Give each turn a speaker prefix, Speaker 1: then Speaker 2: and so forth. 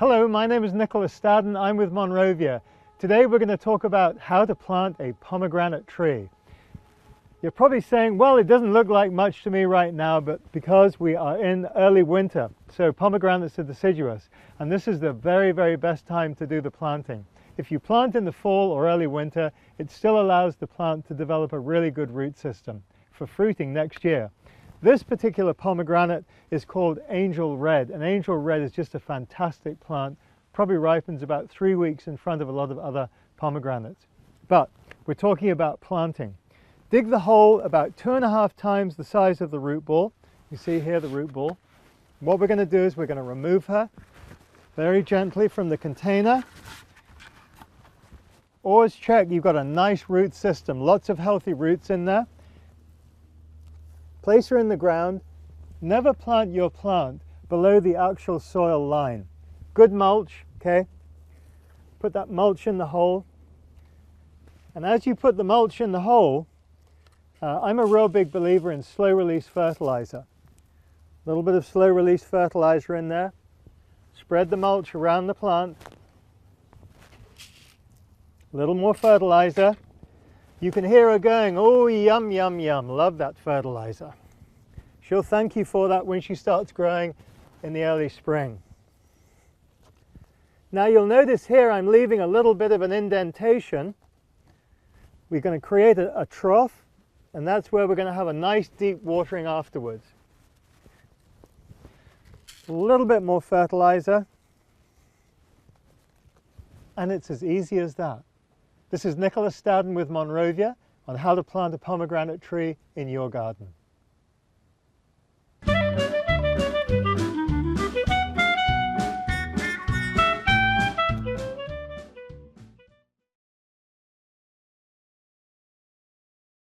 Speaker 1: Hello, my name is Nicholas Stadden. I'm with Monrovia. Today we're going to talk about how to plant a pomegranate tree. You're probably saying, well, it doesn't look like much to me right now, but because we are in early winter, so pomegranates are deciduous, and this is the very best time to do the planting. If you plant in the fall or early winter, it still allows the plant to develop a really good root system for fruiting next year. This particular pomegranate is called Angel Red, and Angel Red is just a fantastic plant, probably ripens about 3 weeks in front of a lot of other pomegranates. But we're talking about planting. Dig the hole about 2.5 times the size of the root ball. You see here the root ball. What we're going to do is we're going to remove her very gently from the container. Always check you've got a nice root system, lots of healthy roots in there. Place her in the ground. Never plant your plant below the actual soil line. Good mulch, okay? Put that mulch in the hole. And as you put the mulch in the hole, I'm a real big believer in slow release fertilizer. A little bit of slow release fertilizer in there. Spread the mulch around the plant. A little more fertilizer. You can hear her going, oh, yum, yum, yum. Love that fertilizer. She'll thank you for that when she starts growing in the early spring. Now you'll notice here I'm leaving a little bit of an indentation. We're going to create a trough, and that's where we're going to have a nice deep watering afterwards. A little bit more fertilizer, and it's as easy as that. This is Nicholas Stadden with Monrovia on how to plant a pomegranate tree in your garden.